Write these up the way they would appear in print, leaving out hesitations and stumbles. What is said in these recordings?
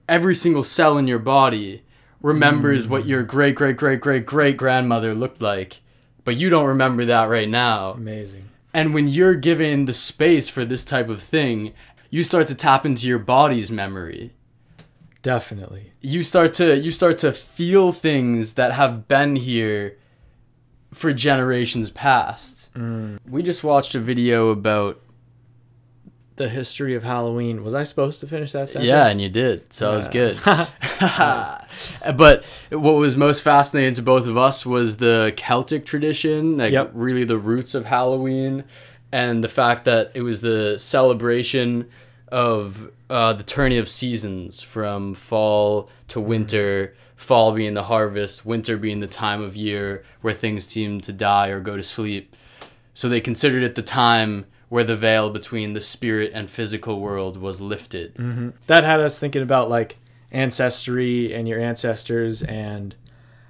every single cell in your body remembers what your great-great-great-great-great-grandmother looked like, but you don't remember that right now. Amazing. And when you're given the space for this type of thing, you start to tap into your body's memory. Definitely. You start to feel things that have been here for generations past. We just watched a video about the history of Halloween. Was I supposed to finish that sentence? Yeah, and you did, so it was good. But what was most fascinating to both of us was the Celtic tradition, like really the roots of Halloween, and the fact that it was the celebration of the turning of seasons from fall to winter, fall being the harvest, winter being the time of year where things seem to die or go to sleep. So they considered it the time where the veil between the spirit and physical world was lifted. That had us thinking about like ancestry and your ancestors and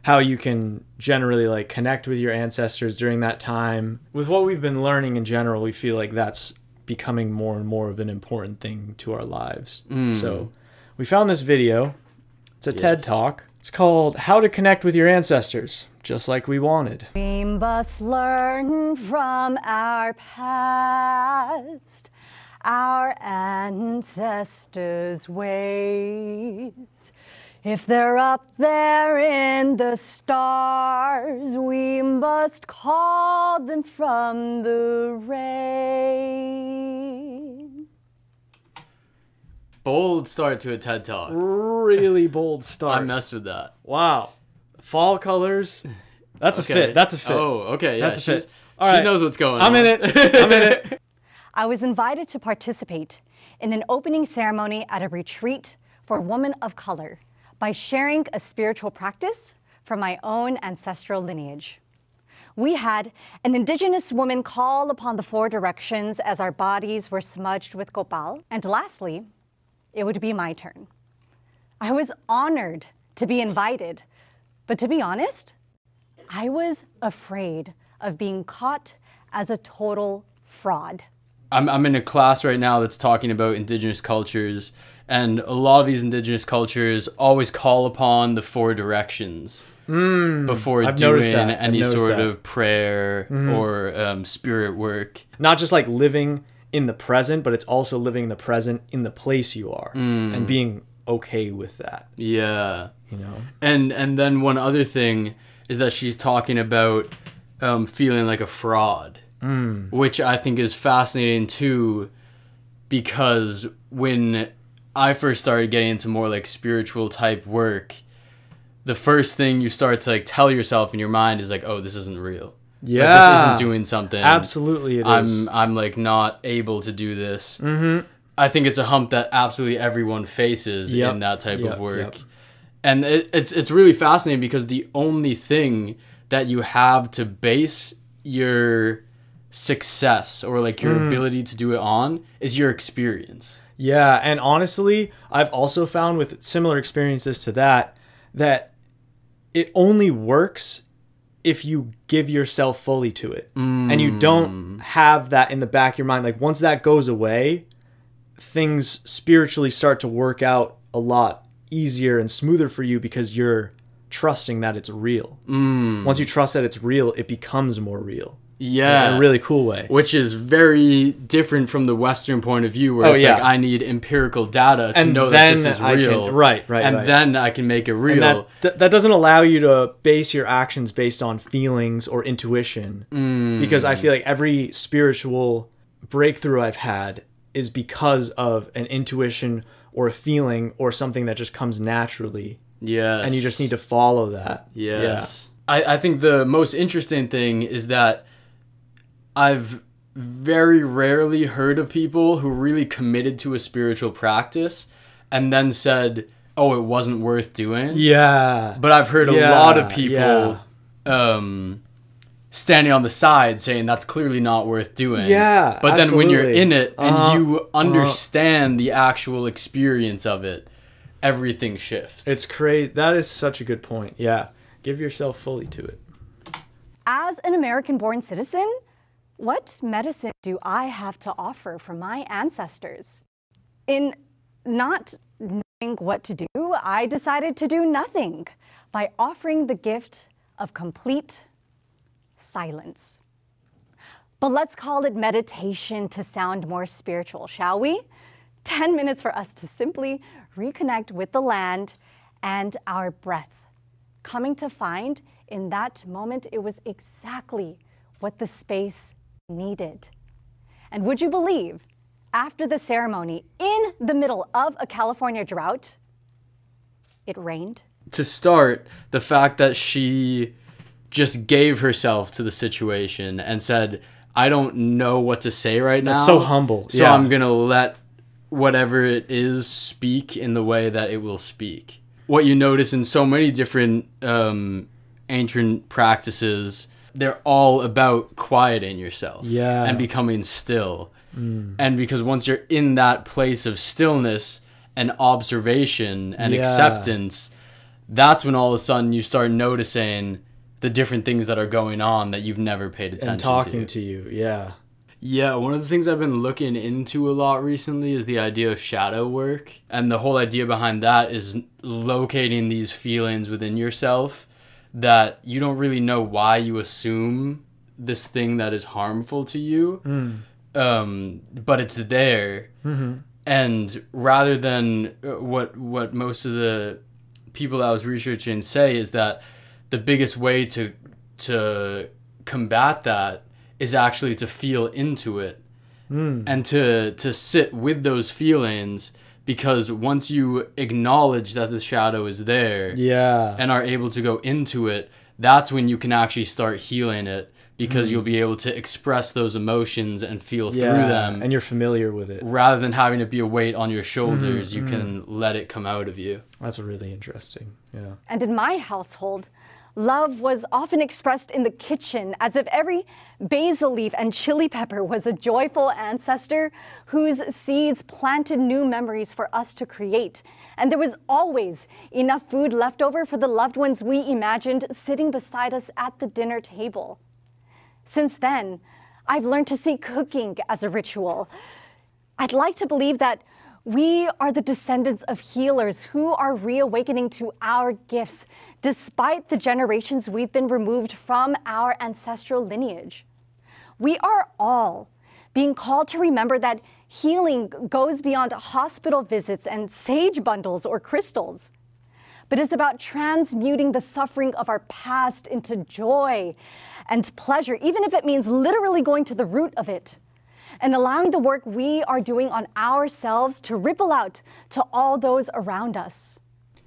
how you can generally like connect with your ancestors during that time. With what we've been learning in general, we feel like that's becoming more and more of an important thing to our lives. So we found this video. It's a TED Talk. It's called How to Connect with Your Ancestors, just like we wanted. We must learn from our past, our ancestors' ways. If they're up there in the stars, we must call them from the rain. Bold start to a TED Talk. Really bold start. I messed with that. Wow. Fall colors. That's a fit. That's a fit. Oh, okay. Yeah, that's a fit. All right. She knows what's going on. I'm in it. I'm in it. I was invited to participate in an opening ceremony at a retreat for women of color by sharing a spiritual practice from my own ancestral lineage. We had an indigenous woman call upon the 4 directions as our bodies were smudged with copal. And lastly, it would be my turn. I was honored to be invited, but to be honest, I was afraid of being caught as a total fraud. I'm in a class right now that's talking about indigenous cultures, and a lot of these indigenous cultures always call upon the 4 directions before doing any sort of prayer or spirit work. Not just like living in the present, but it's also living the present in the place you are and being okay with that. Yeah. You know? And then one other thing is that she's talking about feeling like a fraud, which I think is fascinating too, because when I first started getting into more like spiritual type work, the first thing you start to like tell yourself in your mind is like, oh, this isn't real. Yeah. Like, this isn't doing something. Absolutely it is. I'm like not able to do this. I think it's a hump that absolutely everyone faces in that type of work. And it's really fascinating because the only thing that you have to base your success or like your ability to do it on is your experience. Yeah, and honestly, I've also found with similar experiences to that it only works if you give yourself fully to it. And you don't have that in the back of your mind. Like once that goes away, things spiritually start to work out a lot easier and smoother for you because you're trusting that it's real. Once you trust that it's real, it becomes more real. Yeah. In a really cool way. Which is very different from the Western point of view where it's like, I need empirical data to know that this is real. And then I can make it real. And that doesn't allow you to base your actions based on feelings or intuition. Because I feel like every spiritual breakthrough I've had is because of an intuition or a feeling or something that just comes naturally. Yes. And you just need to follow that. Yes. Yeah. I think the most interesting thing is that I've very rarely heard of people who really committed to a spiritual practice and then said, oh, it wasn't worth doing. Yeah. But I've heard a lot of people standing on the side saying that's clearly not worth doing. Yeah. But then when you're in it and you understand the actual experience of it, everything shifts. It's crazy. That is such a good point. Yeah. Give yourself fully to it. As an American-born citizen, what medicine do I have to offer from my ancestors? In not knowing What to do, I decided to do nothing by offering the gift of complete silence. But let's call it meditation to sound more spiritual, shall we? 10 minutes for us to simply reconnect with the land and our breath, coming to find in that moment it was exactly what the space needed. And would you believe, after the ceremony, in the middle of a California drought, it rained? To start, the fact that she just gave herself to the situation and said, I don't know what to say right now. That's so humble. So I'm going to let whatever it is speak in the way that it will speak. What you notice in so many different ancient practices, they're all about quieting yourself and becoming still. And because once you're in that place of stillness and observation and acceptance, that's when all of a sudden you start noticing the different things that are going on that you've never paid attention to. And talking to you, Yeah, one of the things I've been looking into a lot recently is the idea of shadow work. And the whole idea behind that is locating these feelings within yourself that you don't really know why you assume this thing that is harmful to you, but it's there. And rather than what most of the people that I was researching say is that the biggest way to combat that is actually to feel into it and to sit with those feelings, because once you acknowledge that the shadow is there and are able to go into it, that's when you can actually start healing it, because you'll be able to express those emotions and feel through them. And you're familiar with it. Rather than having it be a weight on your shoulders, you can let it come out of you. That's really interesting. Yeah. And in my household, love was often expressed in the kitchen, as if every basil leaf and chili pepper was a joyful ancestor whose seeds planted new memories for us to create. And there was always enough food left over for the loved ones we imagined sitting beside us at the dinner table. Since then, I've learned to see cooking as a ritual. I'd like to believe that we are the descendants of healers who are reawakening to our gifts, despite the generations we've been removed from our ancestral lineage. We are all being called to remember that healing goes beyond hospital visits and sage bundles or crystals, but is about transmuting the suffering of our past into joy and pleasure, even if it means literally going to the root of it, and allowing the work we are doing on ourselves to ripple out to all those around us.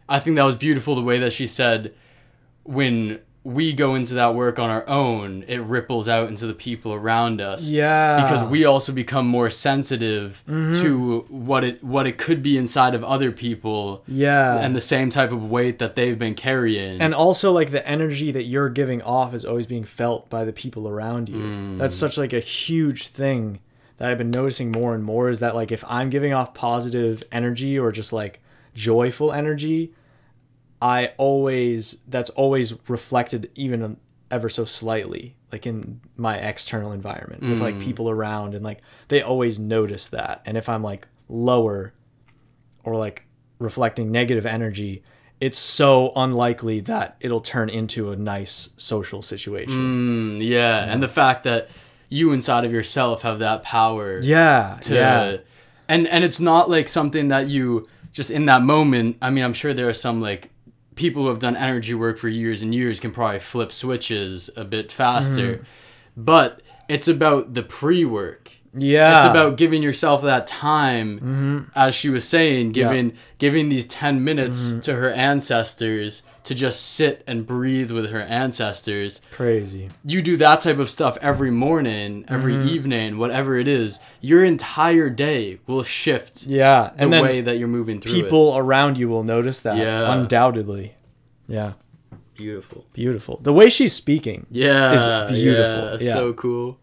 I think that was beautiful, the way that she said, when we go into that work on our own, it ripples out into the people around us. Yeah. Because we also become more sensitive to what it could be inside of other people. Yeah. And the same type of weight that they've been carrying. And also, like, the energy that you're giving off is always being felt by the people around you. That's such, like, a huge thing that I've been noticing more and more, is that, like, if I'm giving off positive energy or just, like, joyful energy, that's always reflected even ever so slightly, like in my external environment with like people around, and like they always notice that. And if I'm like lower or like reflecting negative energy, it's so unlikely that it'll turn into a nice social situation. And the fact that you inside of yourself have that power. And it's not like something that you just in that moment. I mean, I'm sure there are some like people who have done energy work for years and years can probably flip switches a bit faster, but it's about the pre-work. It's about giving yourself that time, as she was saying, giving these 10 minutes to her ancestors to just sit and breathe with her ancestors. Crazy. You do that type of stuff every morning, every evening, whatever it is, your entire day will shift and the way that you're moving through people around you will notice that, undoubtedly. Beautiful. The way she's speaking is beautiful. So cool.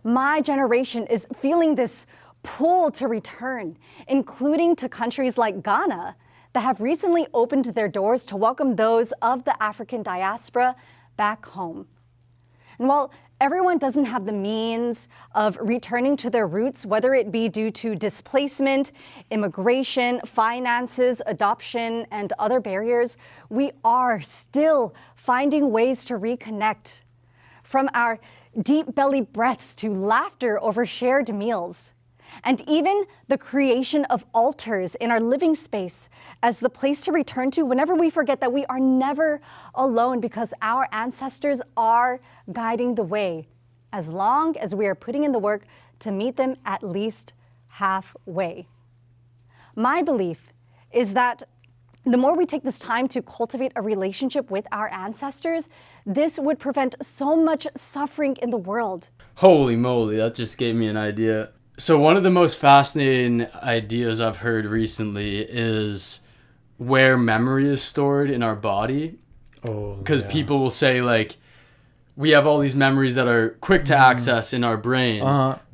My generation is feeling this pull to return, including to countries like Ghana, that have recently opened their doors to welcome those of the African diaspora back home. And while Everyone doesn't have the means of returning to their roots, whether it be due to displacement, immigration, finances, adoption, and other barriers. We are still finding ways to reconnect. From our deep belly breaths to laughter over shared meals, and even the creation of altars in our living space as the place to return to whenever we forget that we are never alone, because our ancestors are guiding the way, as long as we are putting in the work to meet them at least halfway. My belief is that the more we take this time to cultivate a relationship with our ancestors, this would prevent so much suffering in the world. Holy moly, that just gave me an idea. So one of the most fascinating ideas I've heard recently is where memory is stored in our body. Oh, because yeah. people will say, like, we have all these memories that are quick to access in our brain,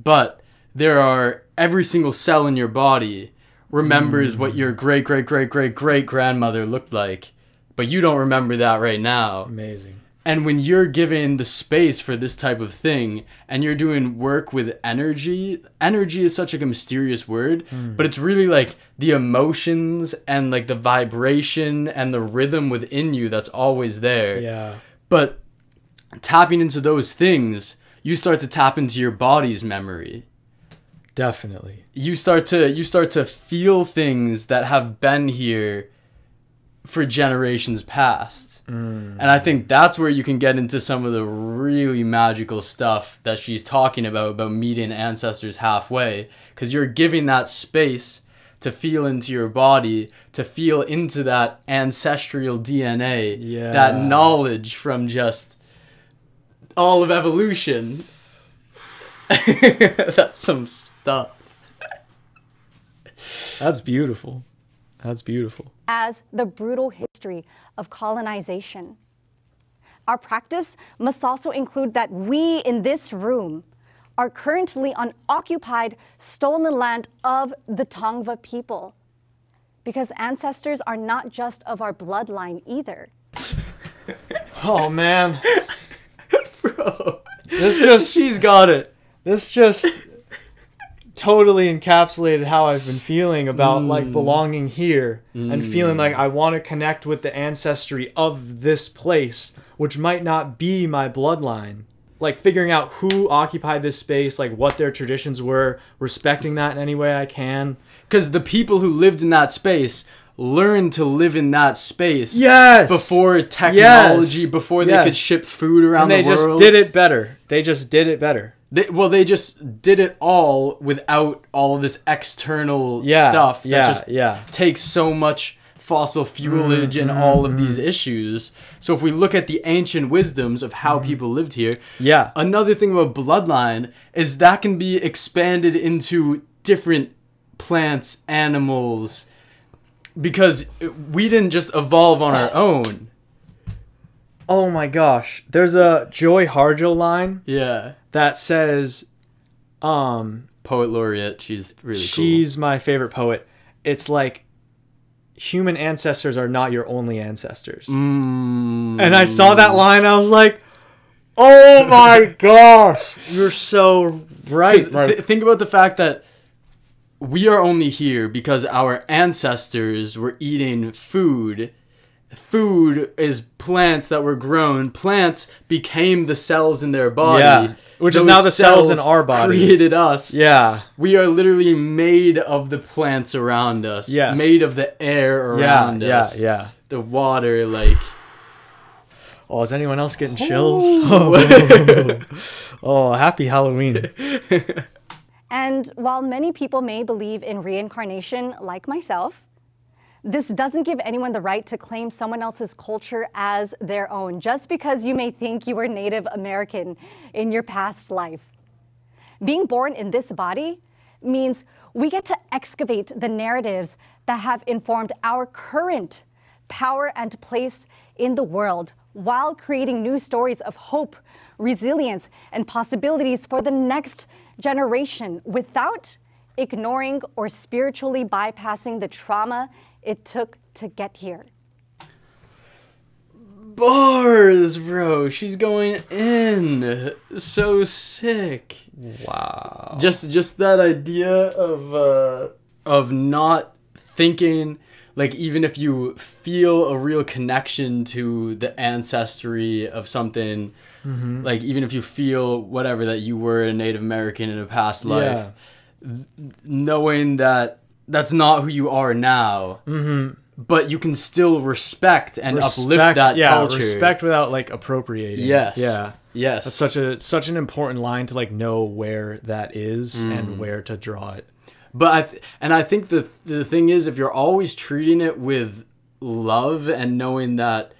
but there are, every single cell in your body remembers what your great-great-great-great-great-grandmother looked like, but you don't remember that right now. Amazing. And when you're given the space for this type of thing, and you're doing work with energy is such like a mysterious word, but it's really like the emotions and like the vibration and the rhythm within you that's always there. Yeah. But tapping into those things, you start to tap into your body's memory. Definitely. You start to feel things that have been here for generations past. And I think that's where you can get into some of the really magical stuff that she's talking about meeting ancestors halfway, because you're giving that space to feel into your body, to feel into that ancestral DNA, that knowledge from just all of evolution. That's some stuff. That's beautiful. That's beautiful. As the brutal history of colonization. Our practice must also include that we in this room are currently on occupied, stolen land of the Tongva people. Because ancestors are not just of our bloodline either. Oh, man. Bro. She's got it. This just totally encapsulated how I've been feeling about like belonging here and feeling like I want to connect with the ancestry of this place, which might not be my bloodline. Like figuring out who occupied this space, like what their traditions were, respecting that in any way I can. Because the people who lived in that space learned to live in that space before technology, before they could ship food around the world. And they just did it better. They just did it better. They just did it all without all of this external stuff that just takes so much fossil fuelage and all of these issues. So if we look at the ancient wisdoms of how people lived here, another thing about bloodline is that can be expanded into different plants, animals, because we didn't just evolve on our own. Oh my gosh. There's a Joy Harjo line. Yeah. That says, Poet laureate. She's really cool. She's my favorite poet. It's like, human ancestors are not your only ancestors. And I saw that line, I was like, oh my gosh, you're so right. Think about the fact that we are only here because our ancestors were eating food. Food is plants that were grown. Plants became the cells in their body. Which is now the cells in our body. Created us. Yeah. We are literally made of the plants around us. Yes. Made of the air around us. Yeah. The water, like... Oh, is anyone else getting chills? Oh, happy Halloween. And while many people may believe in reincarnation, like myself, this doesn't give anyone the right to claim someone else's culture as their own, just because you may think you were Native American in your past life. Being born in this body means we get to excavate the narratives that have informed our current power and place in the world, while creating new stories of hope, resilience, and possibilities for the next generation, without ignoring or spiritually bypassing the trauma it took to get here. Bars, bro. She's going in. So sick. Wow. Just that idea of not thinking, like, even if you feel a real connection to the ancestry of something, like, even if you feel whatever, that you were a Native American in a past life, knowing that that's not who you are now, but you can still respect and uplift that culture. Respect without, like, appropriating. Yes. Yeah. Yes. That's such an important line to, like, know where that is and where to draw it. But I think the thing is, if you're always treating it with love and knowing that,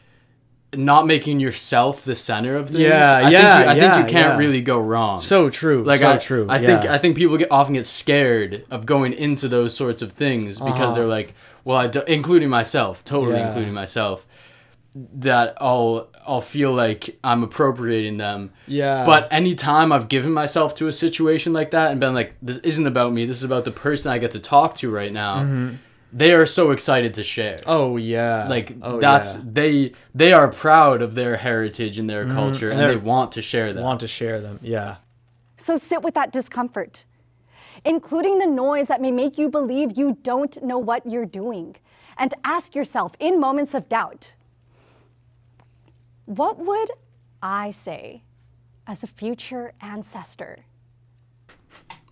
not making yourself the center of things, I think you can't really go wrong. So true. Like, so true. I think people often get scared of going into those sorts of things because they're like, well, including myself, including myself, that I'll feel like I'm appropriating them. Yeah. But anytime I've given myself to a situation like that and been like, this isn't about me, this is about the person I get to talk to right now, they are so excited to share. Oh yeah. Like, they are proud of their heritage and their culture, and they want to share them. Yeah. So sit with that discomfort, including the noise that may make you believe you don't know what you're doing, and ask yourself in moments of doubt, what would I say as a future ancestor?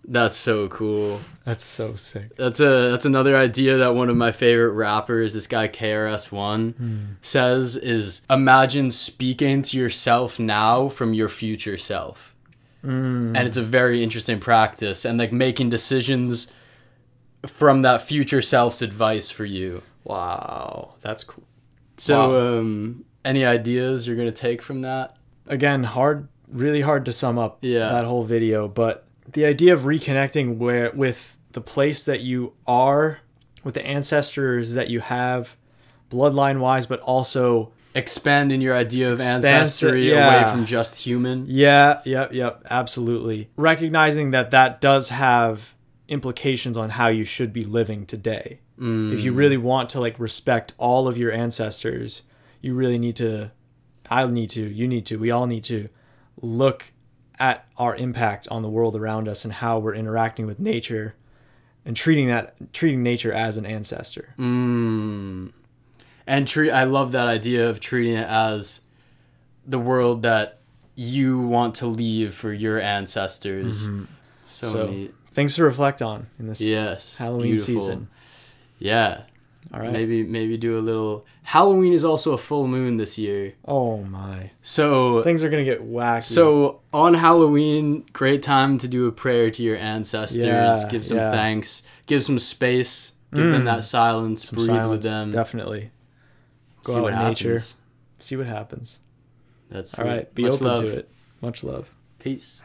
That's so cool. That's so sick. That's another idea that one of my favorite rappers, this guy KRS-One, says is, imagine speaking to yourself now from your future self. And it's a very interesting practice, and, like, making decisions from that future self's advice for you. Wow. That's cool. So, any ideas you're going to take from that? Again, really hard to sum up that whole video, but the idea of reconnecting with the place that you are, with the ancestors that you have, bloodline-wise, but also expanding your idea of ancestry away from just human. Yep, absolutely. Recognizing that does have implications on how you should be living today. If you really want to, like, respect all of your ancestors, you really need to, we all need to look at our impact on the world around us and how we're interacting with nature and treating nature as an ancestor. And I love that idea of treating it as the world that you want to leave for your ancestors. So neat. Things to reflect on in this Halloween beautiful season. Yeah. All right. Maybe do a little. Halloween is also a full moon this year. Oh my. So things are gonna get wacky. So on Halloween, great time to do a prayer to your ancestors. Yeah, give some thanks. Give some space. Give them that silence. Breathe with them. Definitely. Go out in nature. See what happens. That's all right. Be Much open love. to it. Much love. Peace.